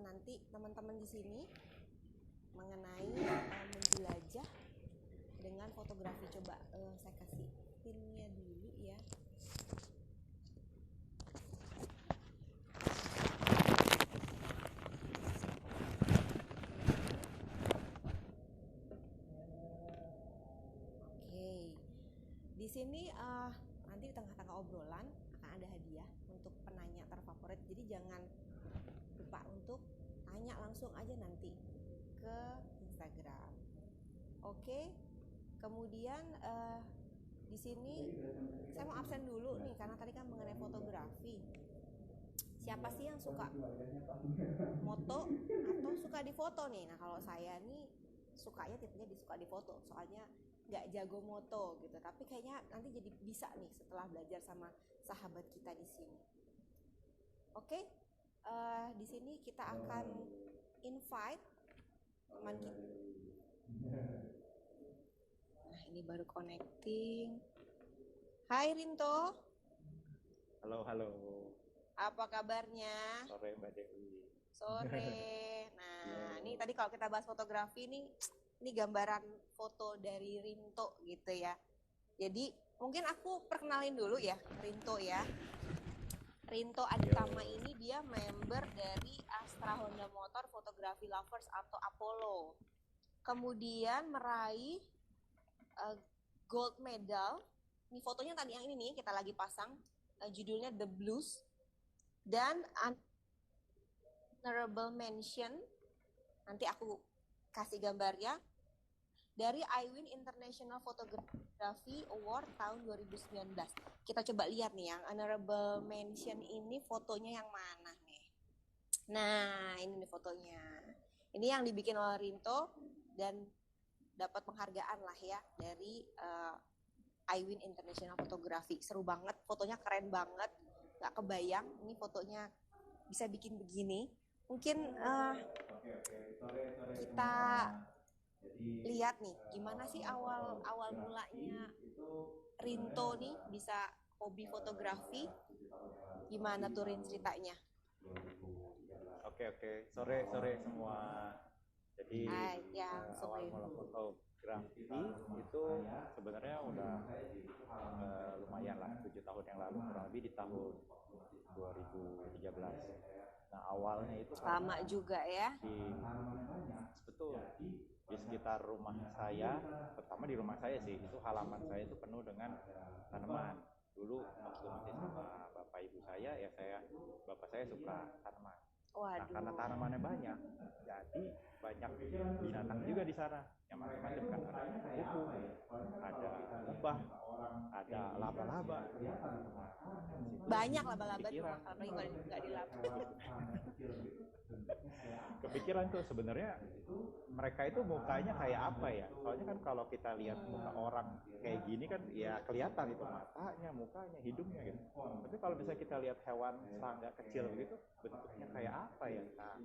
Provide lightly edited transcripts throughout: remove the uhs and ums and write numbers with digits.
nanti teman-teman di sini mengenai menjelajah dengan fotografi. Coba saya kasih pinnya dulu ya. Oke, di sini nanti di tengah-tengah obrolan akan ada hadiah untuk penanya terfavorit. Jadi jangan lupa untuk tanya langsung aja nanti ke Instagram. Oke, kemudian di sini saya mau absen dulu nih karena tadi kan mengenai fotografi. Siapa sih yang suka moto atau suka difoto nih? Nah kalau saya nih sukanya tipenya disuka difoto, soalnya nggak jago moto gitu. Tapi kayaknya nanti jadi bisa nih setelah belajar sama sahabat kita di sini. Oke, di sini kita akan invite teman kita. Nah ini baru connecting. Hai Rinto. Halo, halo. Apa kabarnya? Sore Mbak Dewi. Sore. Nah, ini tadi kalau kita bahas fotografi nih, ini gambaran foto dari Rinto gitu ya. Jadi mungkin aku perkenalin dulu ya Rinto ya. Rinto Aditama ini dia member dari Astra Honda Motor Photography Lovers atau Apollo. Kemudian meraih gold medal. Ini fotonya tadi yang ini nih kita lagi pasang. Judulnya The Blues. Dan honorable mention, nanti aku kasih gambarnya, dari iWin International Photography Award tahun 2019. Kita coba lihat nih yang honorable mention ini fotonya yang mana nih. Nah ini nih fotonya. Ini yang dibikin oleh Rinto dan dapat penghargaan lah ya dari iWin International Photography. Seru banget, fotonya keren banget. Gak kebayang ini fotonya bisa bikin begini. Mungkin kita lihat nih gimana sih awal mulanya Rinto nih bisa hobi fotografi. Gimana tuh Rin ceritanya? Oke, sore semua. Jadi awal mula fotografi itu sebenarnya udah lumayan lah, 7 tahun yang lalu, kurang lebih di tahun 2013. Nah awalnya itu lama juga ya. Betul, di sekitar rumah saya, pertama di rumah saya sih, itu halaman saya itu penuh dengan tanaman. Dulu waktu masih sama bapak ibu saya, ya bapak saya suka tanaman. Waduh. Nah karena tanamannya banyak, jadi banyak binatang juga di sana yang macam-macam kan. Ada kupu, ada lebah, ada laba-laba. Banyak laba-laba di rumah, apalagi nggak dilaba. Kepikiran tuh sebenarnya mereka itu mukanya kayak apa ya? Soalnya kan kalau kita lihat muka orang kayak gini kan ya kelihatan itu matanya, mukanya, hidungnya gitu. Tapi kalau bisa kita lihat hewan serangga kecil begitu, bentuknya kayak apa ya? Nah,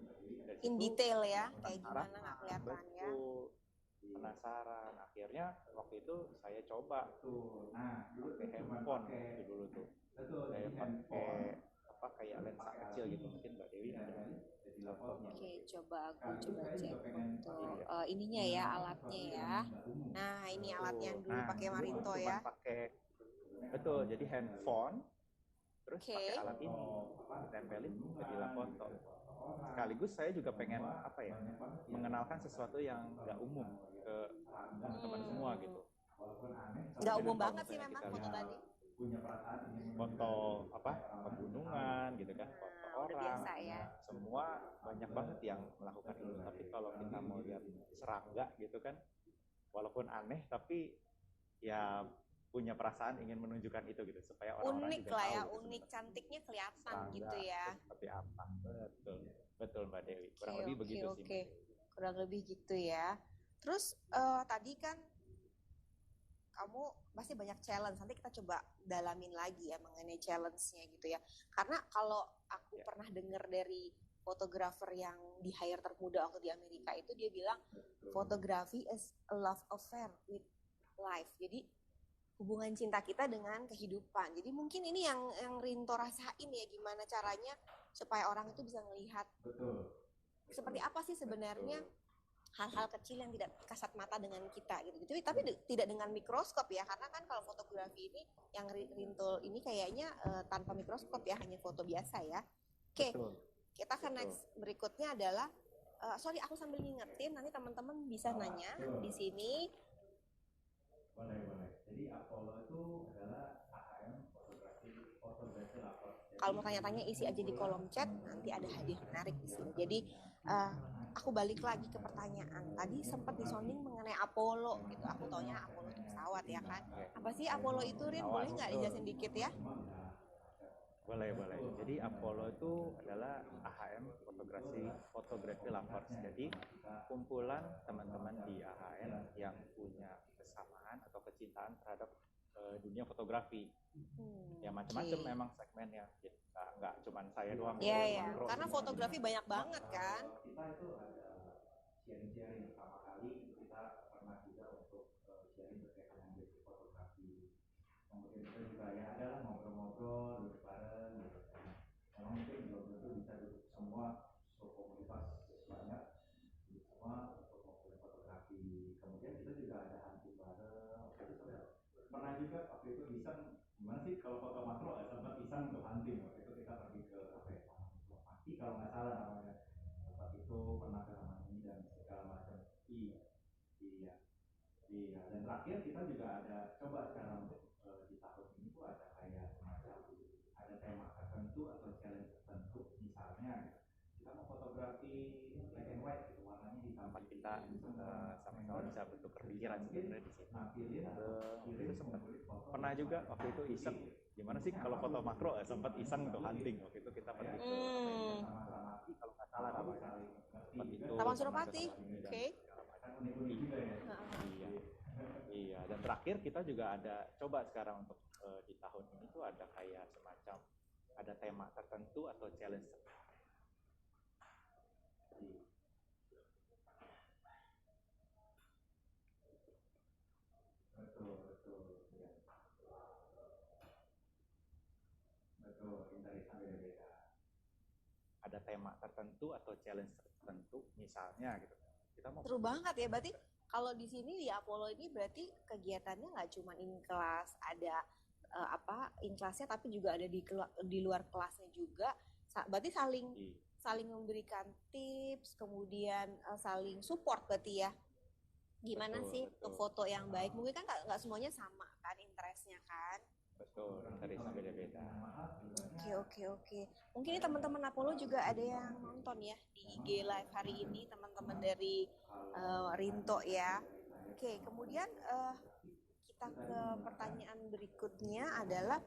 in detail ya, kayak gimana nggak kelihatan ya. Penasaran, akhirnya waktu itu saya coba pakai handphone waktu dulu tuh. Saya pakai kayak lensa kecil gitu, mungkin Mbak Dewi ada. Oke, coba cek untuk ininya ya, alatnya ya. Nah, ini alatnya yang dulu pakai Marinto ya. Betul, jadi handphone terus pakai alat ini ditempelin jadilah foto. Sekaligus saya juga pengen mengenalkan sesuatu yang nggak umum ke teman-teman semua gitu. Nggak umum banget sih memang foto tadi. Foto pegunungan gitu kan, foto orang. Biasa ya. Semua banyak banget yang melakukan itu. Tapi kalau kita mau lihat serangga gitu kan, walaupun aneh tapi ya punya perasaan ingin menunjukkan itu gitu supaya orang-orang unik juga lah tahu, ya, gitu, unik cantiknya kelihatan serangga, gitu ya. Seperti apa? Betul Mbak Dewi. Kurang lebih begitu sih. Oke. Kurang lebih gitu ya. Terus tadi kan kamu pasti banyak challenge. Nanti kita coba dalamin lagi ya mengenai challenge-nya gitu ya. Karena kalau aku pernah dengar dari fotografer yang di hire termuda waktu di Amerika itu, dia bilang fotografi is a love affair with life. Jadi hubungan cinta kita dengan kehidupan. Jadi mungkin ini yang Rinto rasain ya, gimana caranya supaya orang itu bisa melihat seperti apa sih sebenarnya hal-hal kecil yang tidak kasat mata dengan kita gitu. Tapi tidak dengan mikroskop ya, karena kan kalau fotografi ini yang Rinto ini kayaknya tanpa mikroskop ya, hanya foto biasa ya. Oke, kita ke next berikutnya adalah sorry aku sambil ngingetin, nanti teman-teman bisa nanya di sini. Boleh. Jadi Apollo itu adalah AHM fotografi lapor. Kalau mau tanya-tanya isi aja di kolom chat, nanti ada hadiah menarik di sini. Jadi aku balik lagi ke pertanyaan. Tadi sempat disonding mengenai Apollo gitu. Aku taunya Apollo itu pesawat ya kan. Apa sih Apollo itu, Rin? Boleh nggak dijelasin dikit ya? Boleh. Jadi Apollo itu adalah AHM fotografi lapor. Jadi kumpulan teman-teman di AHM yang punya kesamaan atau kecintaan terhadap dunia fotografi. Ya macam-macam memang segmennya. Jadi nggak cuma saya doang. Iya. Karena fotografi banyak banget kan. Kita itu ada sharing pertama kali kita pernah juga untuk sharing berkaitan dengan fotografi. Kemudian kita juga ya adalah ngobrol-ngobrol duduk bareng gitu. Memang mungkin belum tentu bisa duduk semua komunitas banyak semua untuk ngobrol fotografi. Kemudian kita juga ada hunting bareng. Pernah juga waktu itu iseng, gimana sih kalau foto makro sempat iseng untuk hunting. Waktu itu kita pergi ke Maki kalau nggak salah namanya. Tempat itu pernah ke Taman ini dan segala macam. Iya. Dan terakhir kita juga ada coba sekarang untuk di tahun ini tuh ada kayak semacam ada tema tertentu atau challenge tertentu. Misalnya kita mau fotografi black and white gitu, warnanya hitam. Kita sama-sama bisa bertukar pikiran sebenarnya di situ. Itu sempat pernah juga waktu itu iseng, gimana sih kalau foto makro sempat iseng untuk hunting. Waktu itu kita pergi ke kalau nggak salah namanya Taman Suropati. Oke. Iya. Dan terakhir kita juga ada coba sekarang untuk di tahun ini tuh ada kayak semacam ada tema tertentu atau challenge. Betul, interesan beda-beda. Ada tema tertentu atau challenge tertentu, misalnya gitu. Kita mau seru banget ya, berarti kalau di sini di Apollo ini berarti kegiatannya nggak cuma in kelas, ada in kelasnya, tapi juga ada di luar kelasnya juga. Berarti saling memberikan tips, kemudian saling support berarti ya. Gimana sih untuk foto yang baik? Mungkin kan nggak semuanya sama kan interestnya kan? Betul, interestnya beda-beda. Oke. Mungkin ini teman-teman Apollo juga ada yang nonton ya di IG Live hari ini, teman-teman dari Rinto ya. Oke, kemudian kita ke pertanyaan berikutnya adalah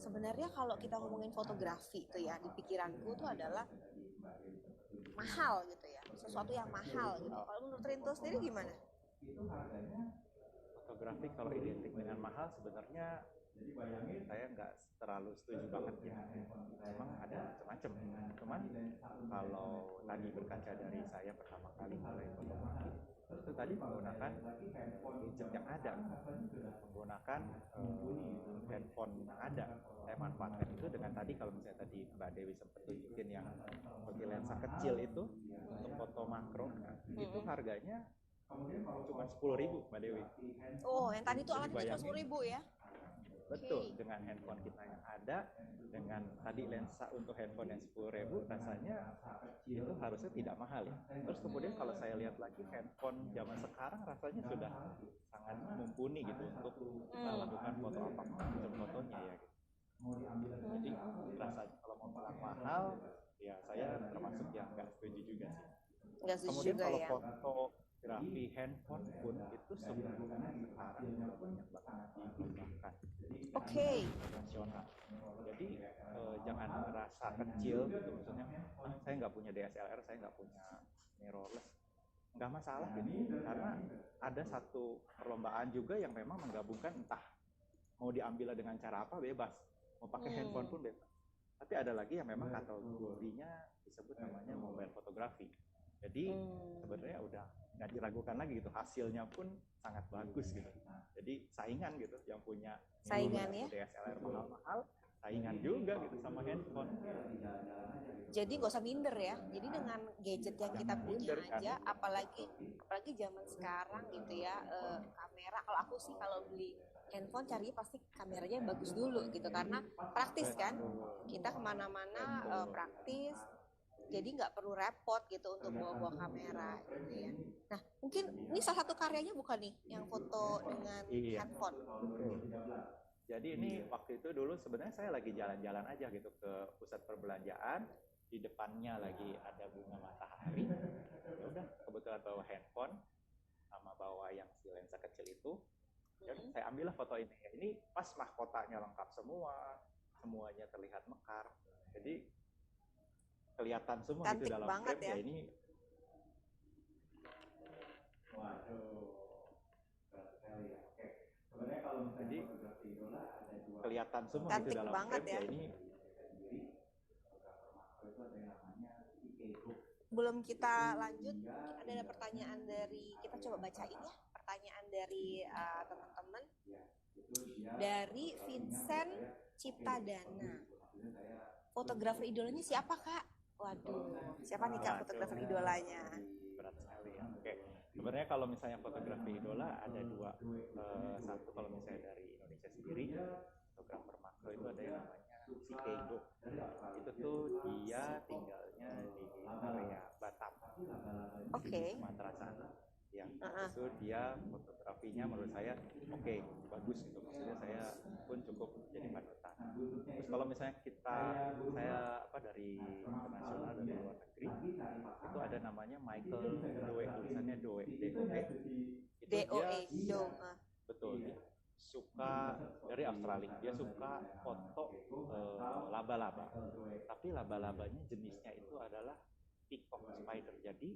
sebenarnya kalau kita ngomongin fotografi itu ya, di pikiranku itu adalah mahal gitu ya, sesuatu yang mahal gitu. Kalau menurut Rinto sendiri gimana? Fotografi kalau identik dengan mahal sebenarnya saya nggak terlalu setuju banget ya. Memang ada macam-macam. Cuman kalau tadi berkaca dari saya pertama kali mulai fotografi, itu tadi menggunakan gadget yang ada, menggunakan handphone yang ada. Saya manfaatkan itu dengan tadi kalau misalnya tadi Mbak Dewi sempat tunjukin yang pakai lensa kecil itu untuk foto makro, itu harganya cuma 10.000 Mbak Dewi. Oh, yang tadi itu alatnya cuma 10.000 ya? Betul, dengan handphone kita yang ada, dengan tadi lensa untuk handphone yang 10.000, rasanya itu harusnya tidak mahal ya. Terus kemudian kalau saya lihat lagi handphone zaman sekarang rasanya sudah sangat mumpuni gitu untuk kita lakukan foto apapun fotonya ya. Gitu. Jadi rasanya kalau mau bilang mahal, ya saya termasuk yang nggak setuju juga sih. Kemudian kalau fotografi handphone pun itu sebenarnya sekarang banyak banget dikembangkan. Oke. Nasional. Jadi jangan merasa kecil gitu, maksudnya saya nggak punya DSLR, saya nggak punya mirrorless, nggak masalah gitu, karena ada satu perlombaan juga yang memang menggabungkan entah mau diambil dengan cara apa bebas, mau pakai handphone pun bebas. Tapi ada lagi yang memang kategorinya disebut namanya mobile fotografi. Jadi sebenarnya udah nggak diragukan lagi gitu, hasilnya pun sangat bagus gitu. Jadi saingan gitu, yang punya saingan ya DSLR mahal-mahal, saingan juga gitu sama handphone. Jadi nggak usah minder ya. Jadi dengan gadget yang kita punya Minder kan. aja, apalagi zaman sekarang gitu ya, kamera. Kalau aku sih kalau beli handphone carinya pasti kameranya yang bagus dulu gitu, karena praktis kan. Kita kemana-mana praktis. Jadi nggak perlu repot gitu untuk bawa-bawa kamera gitu ya. Nah mungkin ini salah satu karyanya bukan nih yang foto dengan Iya. handphone. Jadi ini waktu itu dulu sebenarnya saya lagi jalan-jalan aja gitu ke pusat perbelanjaan, di depannya lagi ada bunga matahari. Ya udah kebetulan bawa handphone sama bawa yang si lensa kecil itu. Ya udah, saya ambillah foto ini. Ini pas mahkotanya lengkap semua, semuanya terlihat mekar. Jadi kelihatan semua Cantik gitu dalam banget frame ya. ini. Jadi kelihatan semua Cantik gitu dalam banget frame ya. ini. Belum kita lanjut, ada pertanyaan dari, kita coba bacain ya pertanyaan dari teman-teman. Dari Vincent Ciptadana. Fotografer idolanya siapa Kak? Waduh, siapa nih Kak fotografer idolanya? Berat sekali ya. Oke. Sebenarnya kalau misalnya fotografi idola ada dua. Satu kalau misalnya dari Indonesia sendiri, fotografer makro itu ada yang namanya si Keigo. Itu tuh dia tinggalnya di area Batam. Oke. Di Sumatera sana. Ya, itu dia fotografinya menurut saya oke, bagus gitu. Maksudnya saya pun cukup jadi panutan. Terus kalau misalnya saya dari internasional dari luar negeri, itu ada namanya Michael Doe, tulisannya Doe, D-O-E. DOE, Betul, dia suka dari Australia. Dia suka foto laba-laba. Tapi laba-labanya jenisnya itu adalah peacock spider. Jadi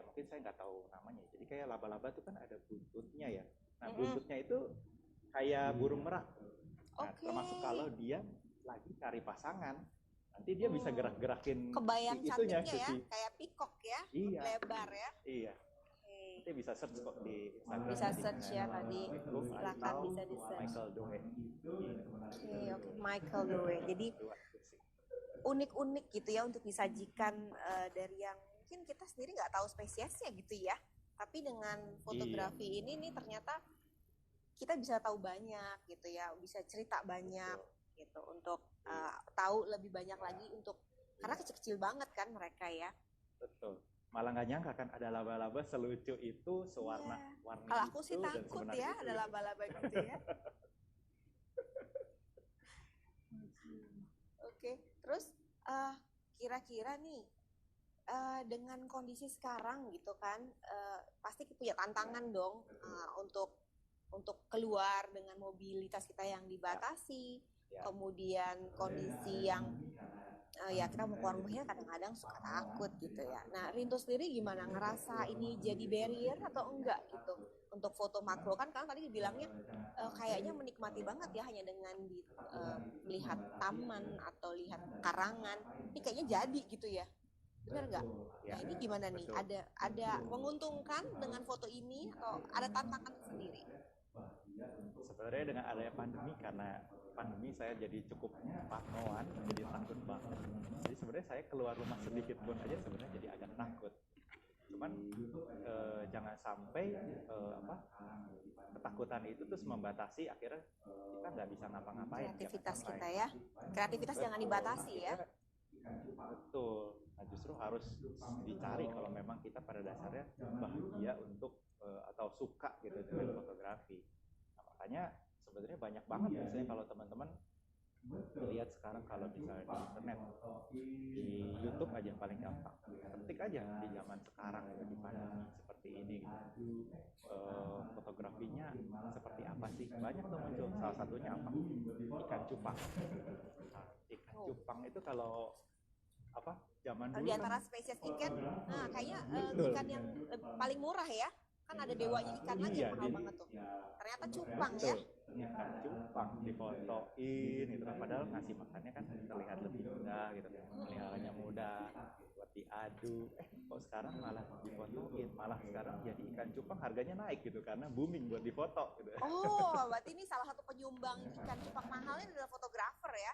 mungkin saya nggak tahu namanya. Jadi kayak laba-laba itu kan ada buntutnya ya. Nah, buntutnya itu kayak burung merak. Nah, termasuk kalau dia lagi cari pasangan, nanti dia bisa gerak-gerakin kebayang itunya cantiknya ya, kayak peacock ya, iya, lebar ya. Iya. Nanti bisa search kok di Instagram. Bisa search ya tadi. Silakan bisa di search. Michael Doe. Oke, Michael Doe. Jadi unik-unik gitu ya untuk disajikan dari yang mungkin kita sendiri nggak tahu spesiesnya gitu ya. Tapi dengan fotografi ini nih ternyata kita bisa tahu banyak gitu ya, bisa cerita banyak gitu untuk tahu lebih banyak lagi karena kecil-kecil banget kan mereka ya. Betul. Malah nggak nyangka kan ada laba-laba selucu itu, sewarna-warni. Kalau aku sih takut ya ada laba-laba gitu ya. Oke, terus kira-kira nih dengan kondisi sekarang gitu kan, pasti punya tantangan dong untuk keluar dengan mobilitas kita yang dibatasi, kemudian kondisi yang kita mau keluar rumahnya kadang-kadang suka takut gitu ya. Nah, Rinto sendiri gimana, ngerasa ini jadi barrier atau enggak gitu untuk foto makro? Kan tadi dibilangnya kayaknya menikmati banget ya hanya dengan melihat taman atau lihat karangan. Ini kayaknya jadi gitu ya. Benar nggak? Nah, ini gimana nih? Ada menguntungkan dengan foto ini atau ada tantangan sendiri? Sebenarnya dengan adanya pandemi saya jadi cukup parnoan, jadi takut banget. Jadi sebenarnya saya keluar rumah sedikit pun aja sebenarnya jadi agak takut. Cuman jangan sampai ketakutan itu terus membatasi akhirnya kita nggak bisa ngapa-ngapain. Kreativitas kita ya. Kreativitas jangan dibatasi ya. Betul. Nah, justru harus dicari kalau memang kita pada dasarnya bahagia untuk atau suka gitu dengan fotografi. Nah, makanya sebenarnya banyak banget biasanya kalau teman-teman lihat sekarang kalau misalnya di internet, di YouTube aja yang paling gampang, ketik aja di zaman sekarang gitu, di pandemi seperti ini gitu. Fotografinya seperti apa sih? Banyak tuh muncul. Salah satunya apa? Ikan cupang. Nah, ikan cupang itu kalau zaman dulu di antara spesies ikan, kayaknya ikan yang paling murah ya. Kan ada dewanya ikan lagi yang mahal banget tuh. Ternyata cupang ya. Ikan cupang difotoin gitu kan, padahal ngasih makannya kan terlihat lebih mudah gitu kan, peliharanya mudah buat diadu. Kok sekarang malah difotoin, malah sekarang jadi ikan cupang harganya naik gitu karena booming buat difoto gitu. Oh, berarti ini salah satu penyumbang ikan cupang mahalnya adalah fotografer ya.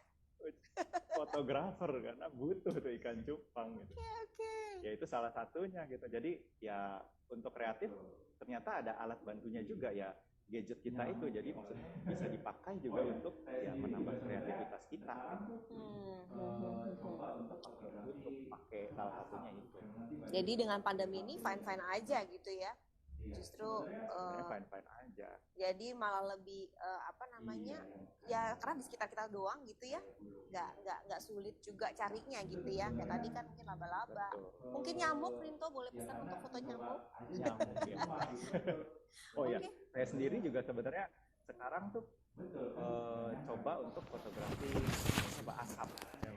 fotografer karena butuh tuh ikan cupang gitu. Oke. Ya itu salah satunya gitu. Jadi ya untuk kreatif ternyata ada alat bantunya juga ya, gadget kita itu. Jadi maksudnya bisa dipakai juga untuk ya menambah kreativitas kita. Untuk pakai salah satunya itu. Jadi dengan pandemi ini fine-fine aja gitu ya. Justru fine-fine aja. Jadi malah lebih ya karena di sekitar kita doang gitu ya, nggak sulit juga carinya gitu ya. Kayak tadi kan mungkin laba-laba, mungkin nyamuk. Rinto boleh pesan untuk foto nyamuk. Nyamuk ya. Oh ya, saya sendiri juga sebenarnya sekarang tuh coba untuk fotografi asap.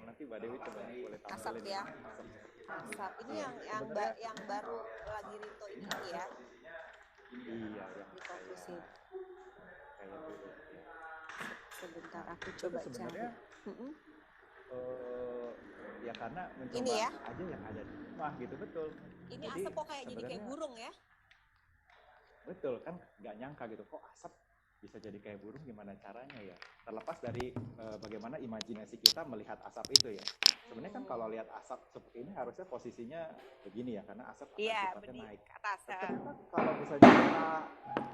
Nanti Mbak Dewi coba boleh tampilin. Asap ya. Asap ini yang baru lagi Rinto ini ya. Iya, yang difokusin. Kayak gitu. Sebentar aku coba cari. Ya karena mencoba ini ya? aja yang ada di rumah gitu, betul. Ini jadi, asap kok kayak jadi kayak burung ya? Betul kan, nggak nyangka gitu kok asap bisa jadi kayak burung, gimana caranya ya? Terlepas dari bagaimana imajinasi kita melihat asap itu ya. Sebenarnya kan kalau lihat asap seperti ini harusnya posisinya begini ya, karena asap sifatnya naik ke atas. Ternyata kalau misalnya kita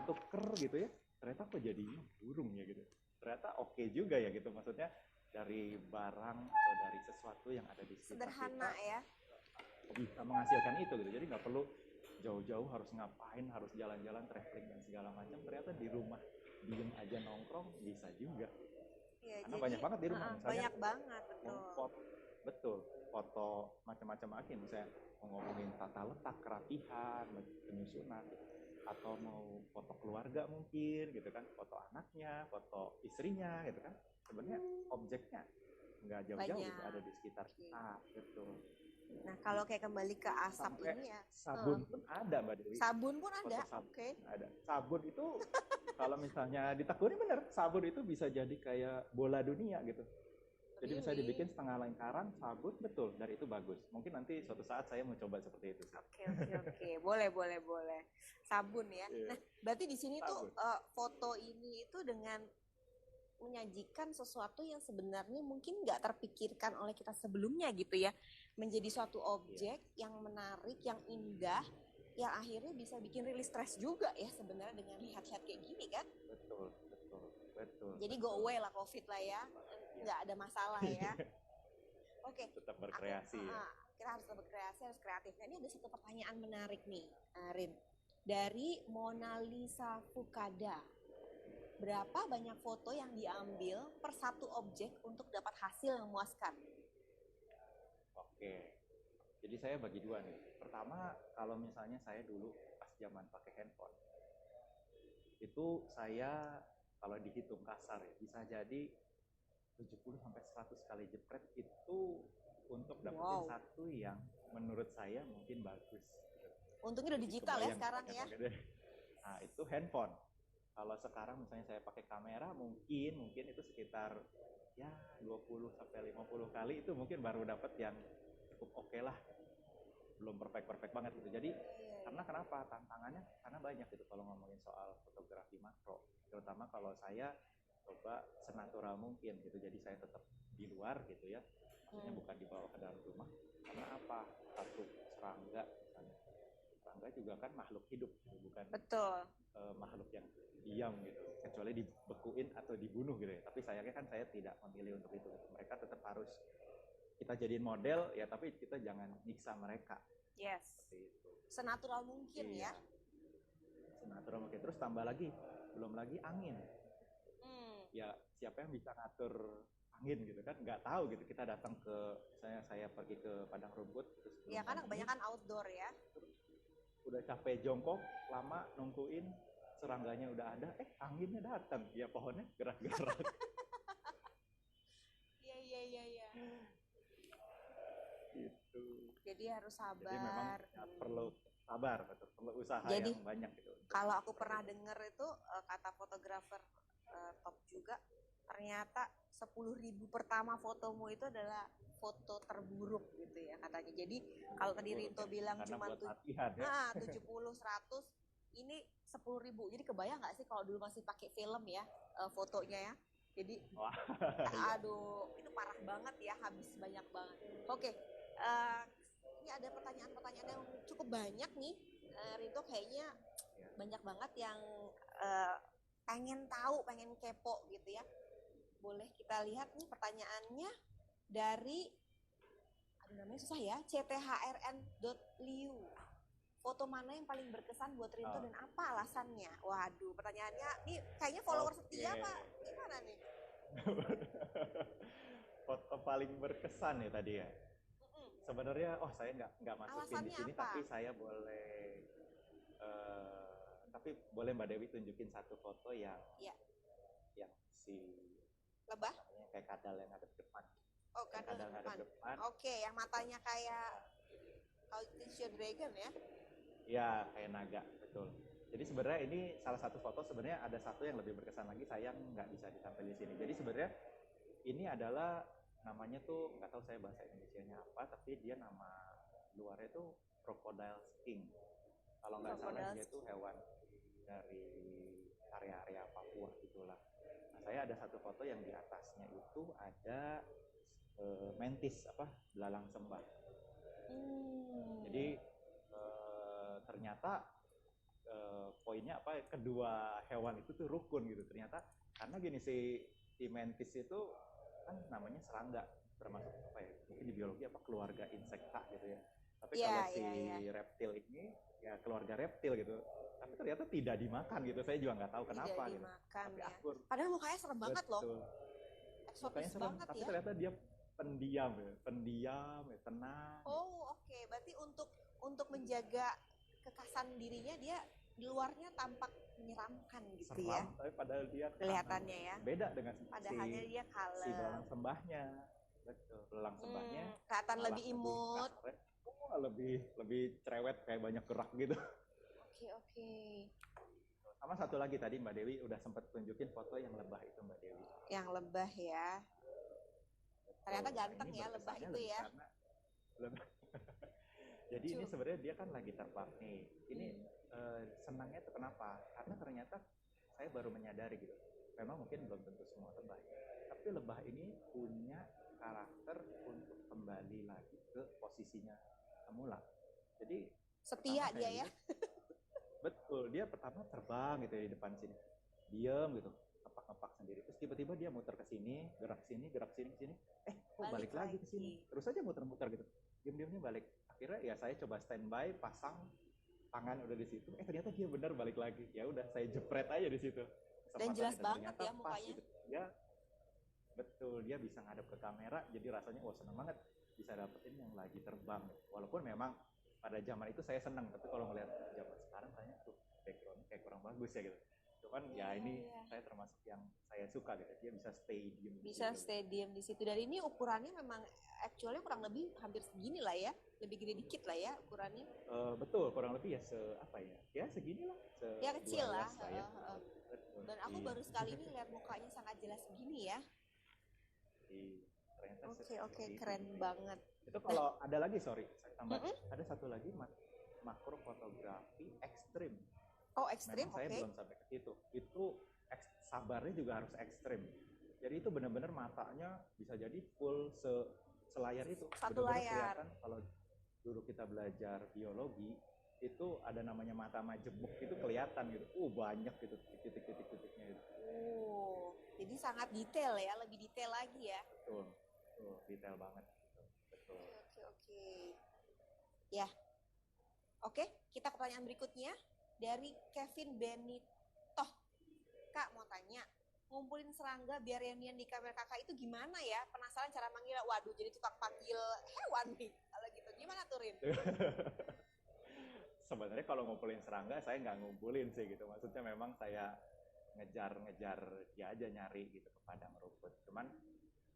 tuker gitu ya, ternyata kok jadinya burung ya gitu. Ternyata oke juga ya gitu, maksudnya dari barang atau dari sesuatu yang ada di sekitar sederhana kita, ya, bisa menghasilkan itu gitu. Jadi nggak perlu jauh-jauh harus ngapain, harus jalan-jalan, traveling dan segala macam. Ternyata di rumah diem aja nongkrong bisa juga. Ya, karena jadi, banyak banget di rumah. Misalnya, banyak banget, betul. Foto macam-macam lagi, misalnya mau ngomongin tata letak, kerapihan, penyusunan, atau mau foto keluarga mungkin gitu kan, foto anaknya, foto istrinya gitu kan. Sebenarnya objeknya nggak jauh-jauh gitu, ada di sekitar kita. Betul. Nah kalau kayak kembali ke asap ini ya, sabun pun ada Mbak Dewi. Sabun pun ada. Oke. Ada. Sabun itu kalau misalnya ditekuni bener, sabun itu bisa jadi kayak bola dunia gitu. Jadi bisa dibikin setengah lingkaran sabun, betul, dari itu bagus. Mungkin nanti suatu saat saya mau coba seperti itu. Oke. Boleh. Sabun ya. Yeah. Nah, berarti di sini sabun. Tuh foto ini itu dengan menyajikan sesuatu yang sebenarnya mungkin nggak terpikirkan oleh kita sebelumnya gitu ya, menjadi suatu objek yang menarik, yang indah, yang akhirnya bisa bikin rilis stres juga ya sebenarnya dengan lihat-lihat kayak gini kan. Betul. Jadi go away lah COVID lah ya, nggak ada masalah ya. Oke. Tetap berkreasi ya. Kita harus tetap berkreasi, harus kreatif. Nah, ini ada satu pertanyaan menarik nih, Rin. Dari Mona Lisa Fukada. Berapa banyak foto yang diambil per satu objek untuk dapat hasil yang memuaskan? Oke. Jadi saya bagi dua nih. Pertama, kalau misalnya saya dulu pas zaman pakai handphone, itu saya kalau dihitung kasar ya, bisa jadi 70 sampai 100 kali jepret itu untuk dapetin satu yang menurut saya mungkin bagus. Untungnya udah digital ya sekarang ya. Nah, itu handphone. Kalau sekarang misalnya saya pakai kamera, mungkin itu sekitar ya 20 sampai 50 kali itu mungkin baru dapat yang cukup oke lah. Belum perfect banget gitu. Jadi karena kenapa? Tantangannya karena banyak gitu kalau ngomongin soal fotografi makro. Terutama kalau saya coba senatural mungkin gitu. Jadi saya tetap di luar gitu ya. Maksudnya bukan dibawa ke dalam rumah. Karena apa? Satu, serangga misalnya. Serangga juga kan makhluk hidup gitu, bukan makhluk yang diam gitu. Kecuali dibekuin atau dibunuh gitu ya. Tapi sayangnya kan saya tidak memilih untuk itu. Mereka tetap harus kita jadiin model ya, tapi kita jangan nyiksa mereka. Yes. Seperti itu. Senatural mungkin ya. Senatural mungkin. Terus tambah lagi, belum lagi angin. Ya siapa yang bisa ngatur angin gitu kan? Nggak tahu gitu. Kita datang ke, misalnya saya pergi ke padang rumput. Ya karena kebanyakan outdoor ya. Udah capek jongkok, lama nungguin, serangganya udah ada, anginnya datang. Ya pohonnya gerak-gerak. Iya. Gitu. Jadi harus sabar. Jadi memang perlu sabar, betul. Perlu usaha yang banyak gitu. Kalau aku pernah dengar itu kata fotografer top juga, ternyata 10.000 pertama fotomu itu adalah foto terburuk gitu ya katanya. Jadi kalau tadi Rinto bilang cuma 70, 100, ini 10.000. Jadi kebayang nggak sih kalau dulu masih pakai film ya fotonya ya? Jadi Wah, iya. aduh, itu parah banget ya, habis banyak banget. Oke, ini ada pertanyaan-pertanyaan yang cukup banyak nih. Rito kayaknya Ya. banyak banget yang eh, pengen tahu, pengen kepo gitu ya. Boleh kita lihat nih pertanyaannya dari, aduh namanya susah ya, cthrn.liu. Foto mana yang paling berkesan buat Rinto dan apa alasannya? Waduh, pertanyaannya nih kayaknya follower setia apa gimana nih? Foto paling berkesan ya tadi ya. Sebenarnya, saya nggak masukin di Alasannya sini, apa? tapi saya boleh, tapi boleh Mbak Dewi tunjukin satu foto yang, Ya. yang si Lebah? namanya kayak kadal yang ada di depan. Oh, Yang kadal kadal ada depan. Oke, yang matanya kayak How to Teach Your Dragon ya? Ya, kayak naga, betul. Jadi sebenarnya ini salah satu foto, sebenarnya ada satu yang lebih berkesan lagi, sayang nggak bisa ditampil di sini. Jadi sebenarnya ini adalah namanya tuh nggak tahu saya bahasa Indonesianya apa, tapi dia nama luarnya tuh crocodile king. Kalau nggak salah dia tuh hewan dari area-area Papua gitulah. Nah, saya ada satu foto yang di atasnya itu ada mantis belalang sembah. Jadi ternyata poinnya kedua hewan itu tuh rukun gitu ternyata, karena gini, si mantis itu kan namanya serangga, termasuk mungkin di biologi keluarga insekta gitu ya, tapi kalau si reptil ini ya keluarga reptil gitu, tapi ternyata tidak dimakan gitu, saya juga nggak tahu kenapa tidak dimakan, gitu. Tapi ya. akur. Padahal mukanya serem banget loh. Mukanya serem, tapi ya? ternyata dia pendiam ya, tenang. Oh, oke. Berarti untuk menjaga kekasan dirinya dia di luarnya tampak menyeramkan gitu. Seram, ya. Tapi padahal dia kelihatannya ya. Beda dengan padahalnya dia kalem. Si belalang sembahnya. Betul, belalang sembahnya. Kelihatan lebih imut. Lebih cerewet, kayak banyak gerak gitu. Oke. Sama satu lagi tadi Mbak Dewi udah sempat tunjukin foto yang lebah itu, Mbak Dewi. Yang lebah ya. Ternyata ganteng ya lebah itu ya. Jadi ini sebenarnya dia kan lagi terbang nih. Ini senangnya tuh kenapa? Karena ternyata saya baru menyadari gitu. Memang mungkin belum tentu semua lebah. Tapi lebah ini punya karakter untuk kembali lagi ke posisinya semula. Jadi setia dia ya. Betul, dia pertama terbang gitu di depan sini. Diam gitu, ngepak-ngepak sendiri. Terus tiba-tiba dia muter ke sini, gerak sini, sini. Kok balik lagi ke sini. Terus aja muter-muter gitu. Diam-diamnya balik. Akhirnya ya saya coba standby, pasang tangan udah di situ. Ternyata dia benar balik lagi. Ya udah saya jepret aja di situ. Dan jelas banget ya mukanya. Gitu. Ya, betul, dia bisa ngadep ke kamera. Jadi rasanya seneng banget bisa dapetin yang lagi terbang. Walaupun memang pada zaman itu saya seneng, tapi kalau ngeliat zaman sekarang kayaknya backgroundnya kayak kurang bagus ya gitu. Cuman ini saya termasuk yang saya suka gitu, dia bisa stay diem. Stay diem di situ. Dan ini ukurannya memang actually kurang lebih hampir segini lah ya, lebih gede dikit lah ya ukurannya. Betul, kurang lebih ya ya segini lah. Ya kecil lah. Ya. Dan aku baru sekali ini lihat mukanya sangat jelas begini ya. Oke, keren banget. Itu kalau ada lagi, saya tambah, ada satu lagi makro fotografi ekstrim. Oh, ekstrim, saya belum sampai ke situ. Itu sabarnya juga harus ekstrim. Jadi itu benar-benar matanya bisa jadi full selayar itu. Satu layar. Kelihatan kalau dulu kita belajar biologi, itu ada namanya mata majemuk, itu kelihatan gitu. Banyak gitu titik-titiknya gitu. Jadi sangat detail ya, lebih detail lagi ya. Betul, detail banget. Betul. Oke. Ya. Oke, kita ke pertanyaan berikutnya dari Kevin Benito. Kak mau tanya, ngumpulin serangga biar reunian di kamar kakak itu gimana ya? Penasaran cara manggil. Waduh, jadi tukang panggil hewan nih. Kalau gitu, gimana tuh Rin? Sebenarnya kalau ngumpulin serangga saya nggak ngumpulin sih gitu. Maksudnya memang saya ngejar dia aja, nyari gitu ke padang rumput. Cuman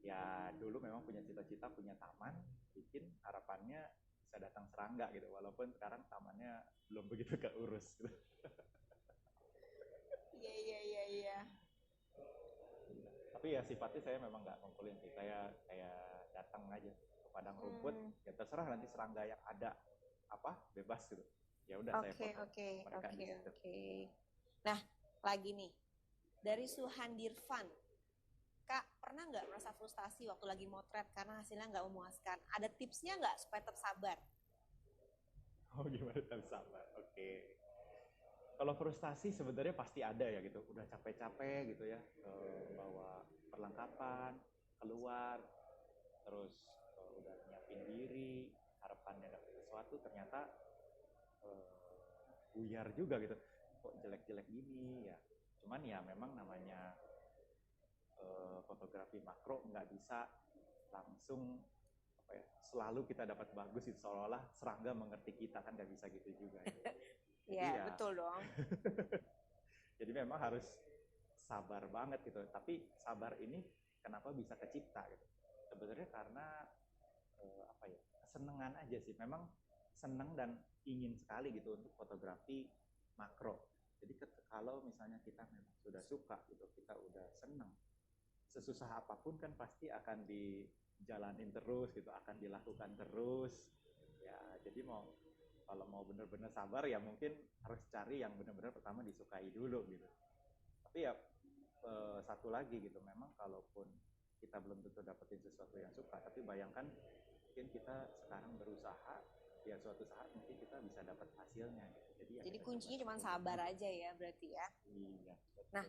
ya dulu memang punya cita-cita punya taman, bikin harapannya bisa datang serangga gitu. Walaupun sekarang tamannya belum begitu keurus gitu. Iya. Tapi ya sifatnya saya memang nggak ngumpulin sih. Saya kayak datang aja ke padang rumput, ya terserah nanti serangga yang ada bebas gitu. Ya udah saya foto mereka di situ. Nah, lagi nih dari Suhandirvan. pernah nggak merasa frustasi waktu lagi motret karena hasilnya nggak memuaskan? Ada tipsnya nggak supaya tetap sabar? Oh gimana tetap sabar? Oke. Kalau frustasi sebenarnya pasti ada ya gitu. Udah capek-capek gitu ya, bawa perlengkapan, keluar, terus udah nyiapin diri, harapannya dapat sesuatu, ternyata buyar juga gitu. Kok jelek-jelek gini ya. Cuman ya memang namanya fotografi makro nggak bisa langsung apa ya, selalu kita dapat bagus itu seolah-olah serangga mengerti kita, kan nggak bisa gitu juga ya. Jadi Ya, betul dong. jadi memang harus sabar banget gitu. Tapi sabar ini kenapa bisa kecipta gitu? Sebenarnya karena apa ya, kesenangan aja sih. Memang senang dan ingin sekali gitu untuk fotografi makro. Jadi kalau misalnya kita memang sudah suka gitu, kita udah senang, sesusah apapun kan pasti akan dijalanin terus gitu, akan dilakukan terus. Ya, jadi kalau mau benar-benar sabar ya mungkin harus cari yang benar-benar pertama disukai dulu gitu. Tapi ya satu lagi gitu, memang kalaupun kita belum tentu dapetin sesuatu yang suka, tapi bayangkan mungkin kita sekarang berusaha, ya suatu saat mungkin kita bisa dapat hasilnya gitu. Jadi kuncinya cuma sabar aja ya berarti ya. Iya, betul. Nah,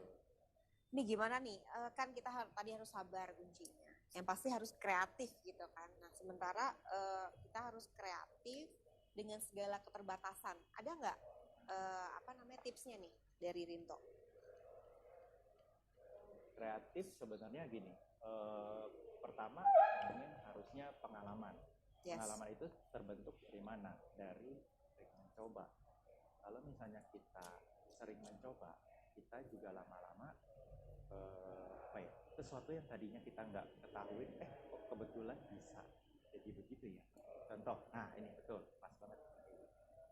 ini gimana nih? Kan kita tadi harus sabar kuncinya. Yang pasti harus kreatif gitu kan. Nah, sementara kita harus kreatif dengan segala keterbatasan. Ada nggak tipsnya nih dari Rinto? Kreatif sebenarnya gini. Pertama, harusnya pengalaman. Yes. Pengalaman itu terbentuk dari mana? Dari sering mencoba. Kalau misalnya kita sering mencoba, kita juga lama-lama sesuatu yang tadinya kita nggak ketahui, kok kebetulan bisa jadi begitu ya. Contoh, nah ini betul, pas banget.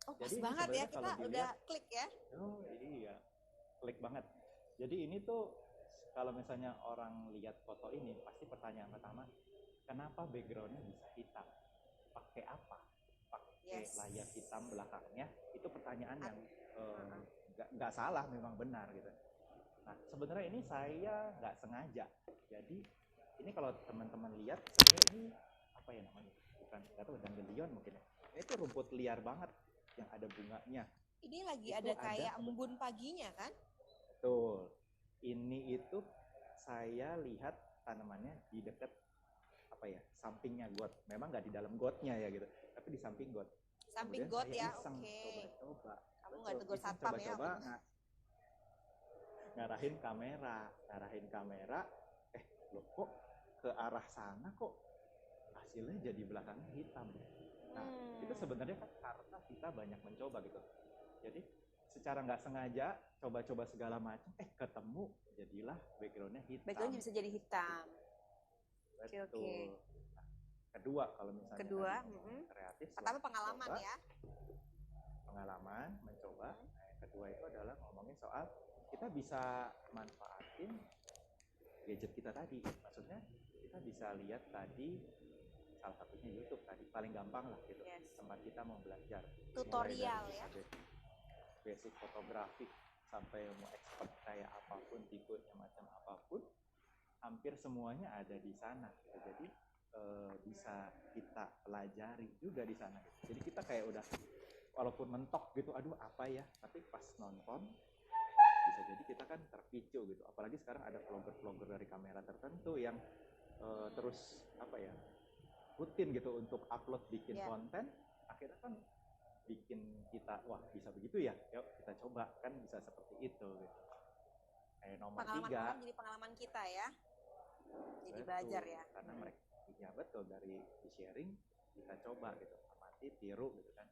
Oh, pas banget ya, kita udah klik ya. Oh iya, klik banget. Jadi ini tuh kalau misalnya orang lihat foto ini, pasti pertanyaan pertama, kenapa backgroundnya bisa hitam? Pakai apa? Pakai layar hitam belakangnya? Itu pertanyaan yang nggak salah, memang benar gitu. Nah, sebenarnya ini saya nggak sengaja. Jadi ini kalau teman-teman lihat, sebenarnya ini apa ya namanya? Bukan, nggak tahu, dandelion mungkin ya. Ini tuh rumput liar banget yang ada bunganya. Ini lagi ada kayak embun paginya kan? Betul. Ini itu saya lihat tanamannya di dekat apa ya, sampingnya got. Memang nggak di dalam gotnya ya gitu, tapi di samping got. Samping got ya, oke. Coba. Kamu nggak tegur satpam ya? Coba ngarahin kamera, loh kok ke arah sana kok hasilnya jadi belakangnya hitam. Nah, itu sebenarnya kan karena kita banyak mencoba gitu. Jadi secara nggak sengaja coba-coba segala macam, ketemu jadilah backgroundnya hitam. Backgroundnya bisa jadi hitam. Betul. Okay. Nah, kedua, kalau misalnya kreatif. Pertama pengalaman coba, ya. Pengalaman, mencoba. Kedua itu adalah ngomongin soal kita bisa manfaatin gadget kita tadi. Maksudnya kita bisa lihat tadi, salah satunya YouTube tadi, paling gampang lah gitu. Yes. Tempat kita mau belajar. Tutorial ya. Basic fotografi sampai mau expert kayak apapun, tipenya macam apapun, hampir semuanya ada di sana. Jadi bisa kita pelajari juga di sana. Jadi kita kayak udah, walaupun mentok gitu, aduh apa ya, tapi pas nonton bisa jadi kita kan terpicu gitu. Apalagi sekarang ada vlogger-vlogger dari kamera tertentu yang terus apa ya, rutin gitu untuk upload bikin konten, akhirnya kan bikin kita, wah bisa begitu ya, yuk kita coba, kan bisa seperti itu gitu. Nomor pengalaman 3, orang jadi pengalaman kita ya, jadi betul, belajar ya. Karena mereka, ya betul, dari sharing kita coba gitu, amati, tiru gitu kan,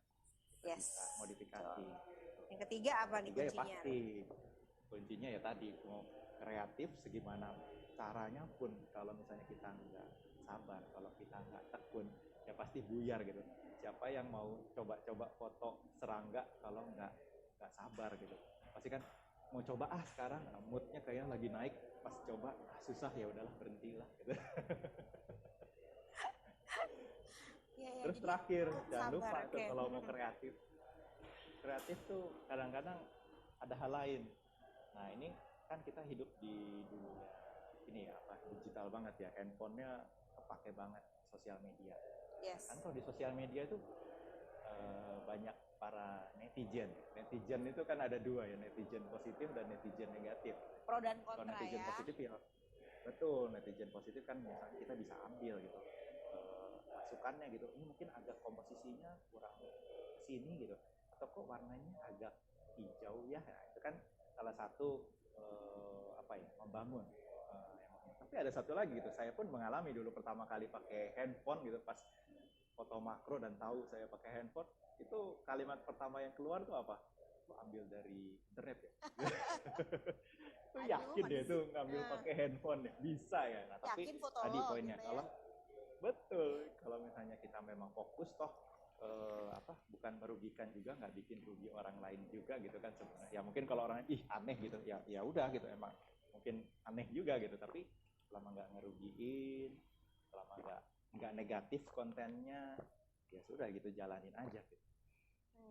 kita bisa modifikasi. Yang ketiga apa nih kuncinya? Ya pasti kuncinya ya tadi, mau kreatif segimana caranya pun, kalau misalnya kita nggak sabar, kalau kita nggak tekun, ya pasti buyar gitu. Siapa yang mau coba-coba foto serangga kalau nggak sabar gitu? Pasti kan mau coba, sekarang moodnya kayak lagi naik, pas coba susah, ya udahlah berhentilah gitu. Terus terakhir, jangan lupa tuh kalau mau kreatif tuh kadang-kadang ada hal lain. Nah ini kan kita hidup di dunia ini ya apa digital banget ya, handphonenya kepake banget sosial media. Yes. Kan kalau di sosial media itu banyak para netizen. Netizen itu kan ada dua ya, netizen positif dan netizen negatif. Pro dan Kalau kontra netizen ya. positif ya betul, netizen positif kan misalnya kita bisa ambil gitu masukannya gitu, ini mungkin agak komposisinya kurang sini gitu, atau kok warnanya agak hijau ya, nah, itu kan salah satu apa ya, membangun. Tapi ada satu lagi gitu, saya pun mengalami dulu pertama kali pakai handphone gitu, pas foto makro dan tahu saya pakai handphone, itu kalimat pertama yang keluar tuh apa? Itu ambil dari internet ya. Itu yakin deh tuh ngambil pakai handphone ya, bisa ya. Nah, tapi tadi poinnya gitu kalau betul, kalau misalnya kita memang fokus toh bukan merugikan juga, nggak bikin rugi orang lain juga gitu kan sebenarnya. Ya mungkin kalau orang aneh gitu ya udah gitu, emang mungkin aneh juga gitu, tapi selama nggak ngerugiin, selama nggak negatif kontennya, ya sudah gitu, jalanin aja gitu.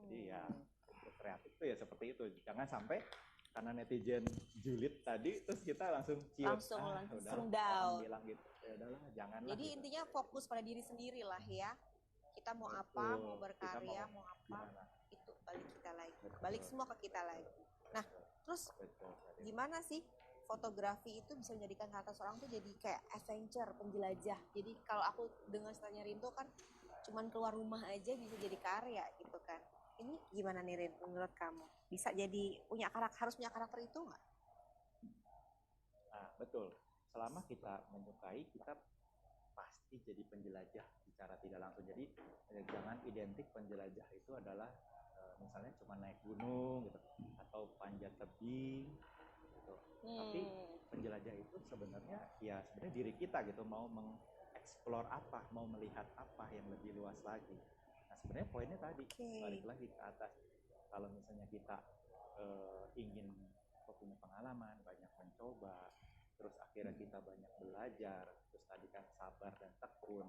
Jadi ya untuk kreatif tuh ya seperti itu, jangan sampai karena netizen julid tadi terus kita langsung down bilang gitu, ya udahlah janganlah. Jadi gitu. Intinya fokus pada diri sendiri lah ya, kita mau apa, mau berkarya, mau apa, gimana? Itu balik kita lagi. Balik semua ke kita lagi. Nah terus gimana sih fotografi itu bisa menjadikan kata seorang tuh jadi kayak adventure, penjelajah. Jadi kalau aku dengar ceritanya Rinto kan cuman keluar rumah aja bisa jadi karya gitu kan. Ini gimana nih Rin, menurut kamu? Bisa jadi harus punya karakter itu nggak? Nah betul, selama kita menyukai, kita pasti jadi penjelajah secara tidak langsung. Jadi jangan identik penjelajah itu adalah misalnya cuma naik gunung gitu, atau panjat tebing gitu. Tapi penjelajah itu sebenarnya diri kita gitu, mau mengeksplor apa, mau melihat apa yang lebih luas lagi. Nah sebenarnya poinnya tadi balik lagi ke atas. Kalau misalnya kita ingin punya pengalaman, banyak mencoba, terus akhirnya kita banyak belajar, terus tadi kan sabar dan tekun,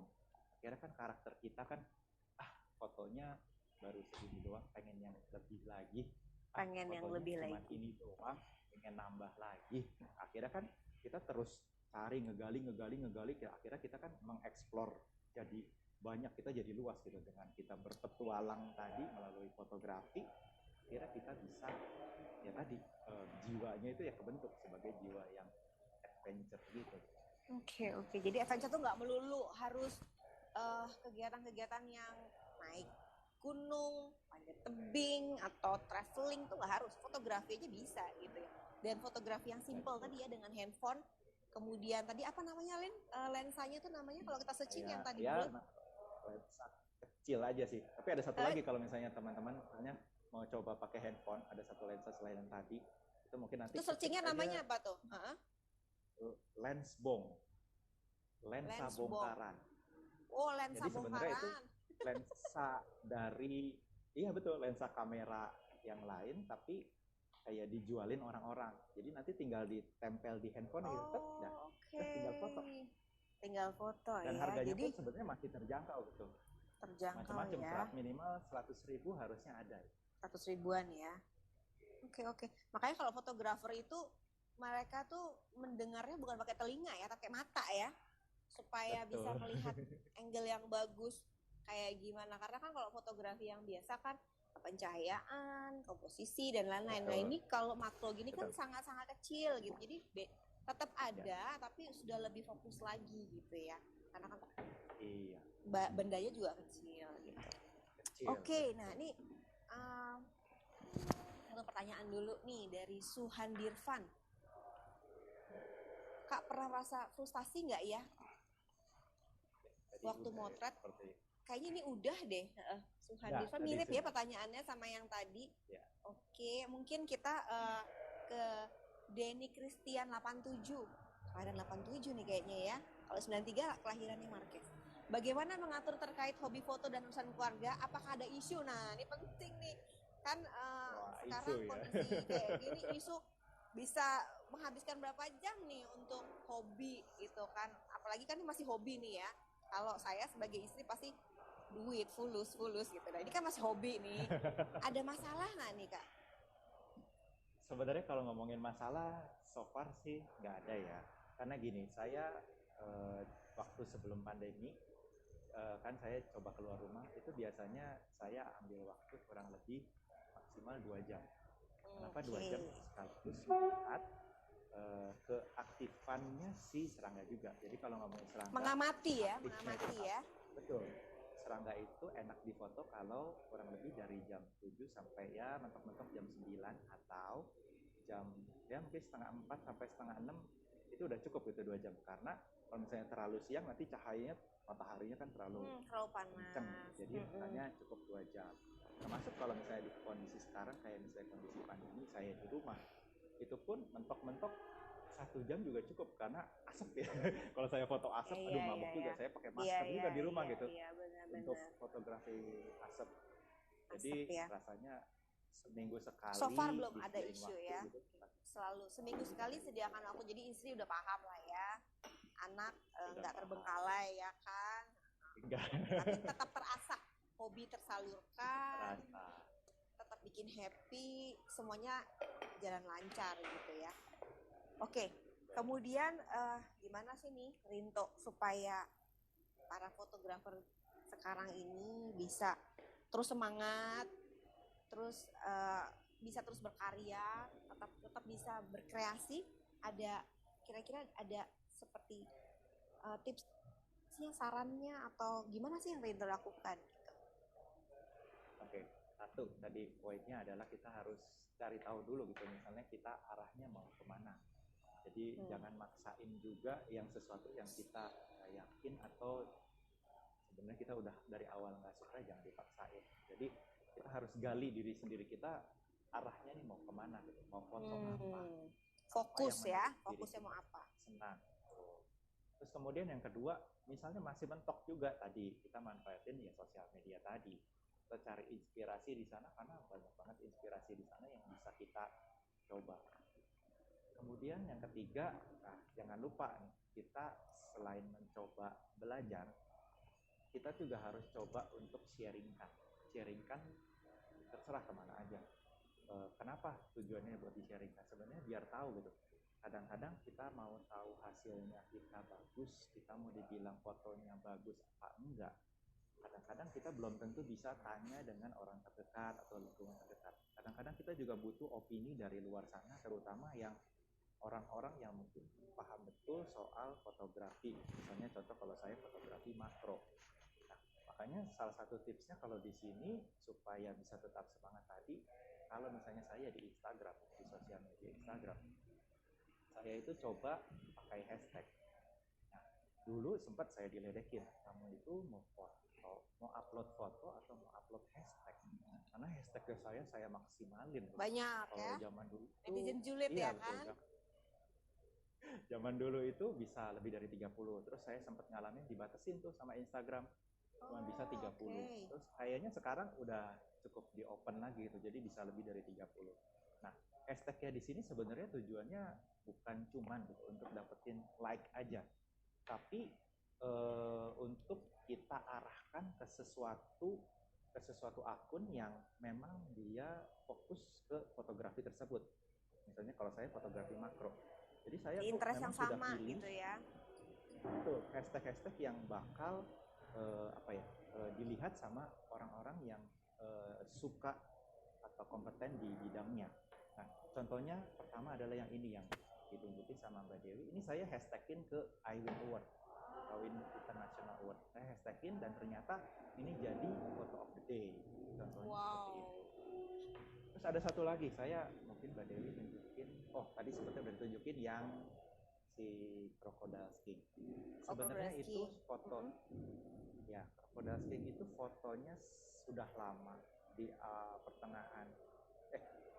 akhirnya kan karakter kita kan fotonya baru segini doang, pengen yang lebih lagi, pengen yang lebih lagi, ini doang pengen nambah lagi. Akhirnya kan kita terus cari, ngegali, akhirnya kita kan mengeksplor, jadi banyak, kita jadi luas gitu dengan kita berpetualang tadi melalui fotografi. Akhirnya kita bisa ya tadi jiwanya itu ya kebentuk sebagai jiwa yang adventure gitu. Oke. Jadi adventure tuh nggak melulu harus kegiatan-kegiatan yang naik gunung, panjat tebing atau traveling, tuh nggak harus. Fotografi aja bisa gitu ya. Dan fotografi yang simple tadi ya, dengan handphone. Kemudian tadi apa namanya Len? Lensanya tuh namanya kalau kita searching yang tadi ya, lensa kecil aja sih. Tapi ada satu lagi kalau misalnya teman-teman misalnya mau coba pakai handphone, ada satu lensa selain yang tadi. Itu mungkin nanti. Itu searchingnya namanya apa tuh? Lensbong. Lensa bongkaran. Oh, lensa jadi bongkaran. Sebenarnya itu lensa dari, iya betul, lensa kamera yang lain tapi kayak dijualin orang-orang. Jadi nanti tinggal ditempel di handphone gitu, tinggal foto. Tinggal foto dan ya. Harganya jadi pun sebenarnya masih terjangkau gitu. Macam-macam ya. Minimal 100.000 harusnya ada. 100 ribuan ya. Oke. Makanya kalau fotografer itu mereka tuh mendengarnya bukan pakai telinga ya, pakai mata ya, supaya betul. Bisa melihat angle yang bagus kayak gimana. Karena kan kalau fotografi yang biasa kan pencahayaan, komposisi dan lain-lain. Nah ini kalau makro gini kan sangat-sangat kecil gitu. Jadi tetap ada tapi sudah lebih fokus lagi gitu ya. Karena kan bendanya juga kecil gitu. Oke, nah ini satu pertanyaan dulu nih dari Suhan Dirvan. Kak pernah merasa frustasi nggak ya waktu motret? Kayaknya ini udah deh. Suhan Dirvan mirip ya pertanyaannya sama yang tadi. Ya. Oke, mungkin kita ke Denny Christian 87. Kelahiran 87 nih kayaknya ya. Kalau 93 kelahirannya Marquez. Bagaimana mengatur terkait hobi foto dan urusan keluarga? Apakah ada isu? Nah, ini penting nih. Kan sekarang kondisi kayak gini, isu bisa menghabiskan berapa jam nih untuk hobi gitu kan. Apalagi kan ini masih hobi nih ya. Kalau saya sebagai istri pasti duit fulus gitu. Nah, ini kan masih hobi nih. Ada masalah nggak nih Kak? Sebenarnya kalau ngomongin masalah, so far sih nggak ada ya. Karena gini, saya waktu sebelum pandemi kan saya coba keluar rumah, itu biasanya saya ambil waktu kurang lebih maksimal 2 jam. Kenapa 2 jam? Sekaligus melihat keaktifannya si serangga juga. Jadi kalau ngomongin serangga, mengamati ya, aktifnya mengamati itu ya. betul. Serangga itu enak difoto kalau kurang lebih dari jam 7 sampai ya mentok-mentok jam 9 atau jam ya mungkin setengah 4 sampai setengah 6 itu udah cukup itu 2 jam. Karena kalau misalnya terlalu siang nanti cahayanya mataharinya kan terlalu panas. kenceng. Jadi makanya cukup 2 jam. Termasuk kalau misalnya di kondisi sekarang kayak misalnya kondisi pandemi saya di rumah, itu pun mentok-mentok 1 jam juga cukup karena asap ya. Kalau saya foto asap, aduh mabuk juga. Saya pakai masker juga di rumah gitu untuk fotografi asap. Jadi rasanya seminggu sekali. So far belum ada isu ya. Gitu. Selalu seminggu sekali sediakan waktu. Jadi istri udah paham lah ya. Anak nggak terbengkalai ya kan. Tapi tetap terasa, hobi tersalurkan. Tetap bikin happy, semuanya jalan lancar gitu ya. Oke, kemudian gimana sih nih Rinto supaya para fotografer sekarang ini bisa terus semangat, terus bisa terus berkarya, tetap bisa berkreasi? Ada kira-kira ada seperti tipsnya, sarannya atau gimana sih yang Rinto lakukan? Oke, satu tadi poinnya adalah kita harus cari tahu dulu gitu, misalnya kita arahnya mau kemana. Jadi jangan maksain juga yang sesuatu yang kita yakin atau sebenarnya kita udah dari awal nggak suka, jangan dipaksain. Jadi kita harus gali diri sendiri kita arahnya nih mau kemana gitu, mau foto apa. Fokus ya, fokusnya mau apa. Senang. Terus kemudian yang kedua, misalnya masih mentok juga tadi, kita manfaatin ya sosial media tadi. Kita cari inspirasi di sana karena banyak banget inspirasi di sana yang bisa kita coba. Kemudian yang ketiga, jangan lupa nih, kita selain mencoba belajar, kita juga harus coba untuk sharingkan terserah kemana aja. Kenapa tujuannya buat di-sharingkan? Sebenarnya biar tahu gitu. Kadang-kadang kita mau tahu hasilnya kita bagus, kita mau dibilang fotonya bagus apa enggak. Kadang-kadang kita belum tentu bisa tanya dengan orang terdekat atau lingkungan terdekat. Kadang-kadang kita juga butuh opini dari luar sana, terutama yang orang-orang yang mungkin paham betul soal fotografi. Misalnya contoh kalau saya fotografi makro. Nah, makanya salah satu tipsnya kalau di sini supaya bisa tetap semangat tadi, kalau misalnya saya di Instagram, di sosial media Instagram, saya itu coba pakai hashtag. Nah, dulu sempat saya diledekin, kamu itu mau foto, mau upload foto atau mau upload hashtag? Karena hashtagnya saya maksimalin. Banyak kalau ya. Zaman dulu netizen julid ya kan. Zaman dulu itu bisa lebih dari 30. Terus saya sempat ngalamin dibatasin tuh sama Instagram. Cuma bisa 30. Okay. Terus kayaknya sekarang udah cukup di open lagi gitu. Jadi bisa lebih dari 30. Nah, hashtagnya di sini sebenarnya tujuannya bukan cuman gitu, untuk dapetin like aja. Tapi untuk kita arahkan ke sesuatu akun yang memang dia fokus ke fotografi tersebut. Misalnya kalau saya fotografi makro. Jadi saya tuh interest memang yang sama sudah pilih, gitu ya. Betul, hashtag yang bakal dilihat sama orang-orang yang suka atau kompeten di bidangnya. Nah, contohnya pertama adalah yang ini yang ditunjukin sama Mbak Dewi. Ini saya hashtagin ke iWin Award, iWin International Award. Saya hashtagin dan ternyata ini jadi photo of the day. Contohnya seperti itu. Terus ada satu lagi, saya mungkin Mbak Dewi tunjukin, tadi sebetulnya udah ditunjukin yang si Crocodile King. Sebenarnya itu foto, ya Crocodile King itu fotonya sudah lama di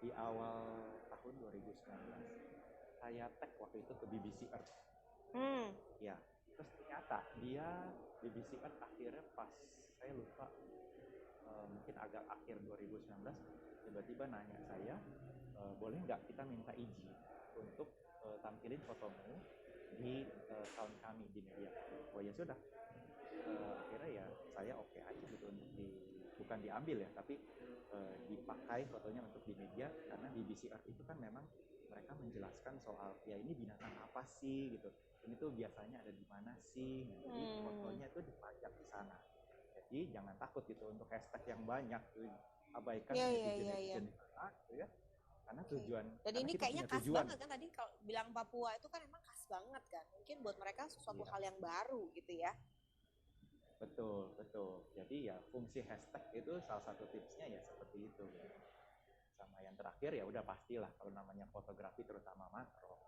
di awal tahun 2019. Saya tag waktu itu ke BBC Earth. Ya, terus ternyata dia BBC Earth akhirnya pas saya lupa mungkin agak akhir 2019 tiba-tiba nanya saya, boleh nggak kita minta izin untuk tampilin fotomu di tahun kami di media. Oh ya sudah, akhirnya ya saya oke aja gitu untuk bukan diambil ya, tapi dipakai fotonya untuk di media karena BBC Earth itu kan memang mereka menjelaskan soal ya ini binatang apa sih gitu, ini tuh biasanya ada di mana sih. Nah, jadi fotonya itu dipajang di sana. Jadi jangan takut gitu untuk hashtag yang banyak tuh, abaikan Iya, netizen di sana gitu ya. Karena Oke. tujuan, Dan karena ini kita kayaknya punya khas tujuan. banget kan, tadi kalau bilang Papua itu kan emang khas banget kan. Mungkin buat mereka sesuatu Iya, hal yang baru gitu ya. betul, betul. Jadi ya fungsi hashtag itu salah satu tipsnya ya seperti itu. Sama yang terakhir ya udah pastilah kalau namanya fotografi terutama makro,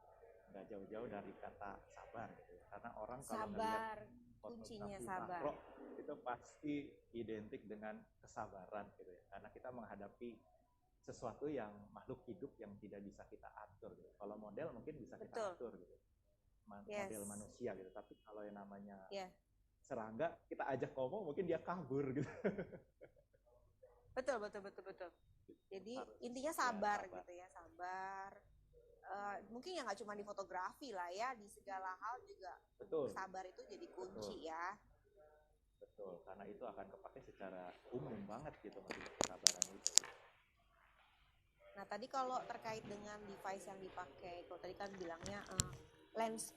nggak jauh-jauh dari kata sabar gitu. Karena orang kalau ngelihat Sabar, kuncinya fotografi sabar. makro itu pasti identik dengan kesabaran gitu ya. Karena kita menghadapi sesuatu yang makhluk hidup yang tidak bisa kita atur gitu. Kalau model mungkin bisa kita Betul. atur gitu. Yes. Model manusia gitu. Tapi kalau yang namanya Ya. serangga, kita ajak ngomong mungkin dia kabur gitu. Betul. Jadi Harus intinya ya, sabar gitu ya, sabar. Mungkin ya nggak cuma di fotografi lah ya, di segala hal juga Betul. sabar itu jadi kunci ya. Betul, karena itu akan kepake secara umum banget gitu kesabaran itu. Nah tadi kalau terkait dengan device yang dipakai, kalau tadi kan bilangnya lens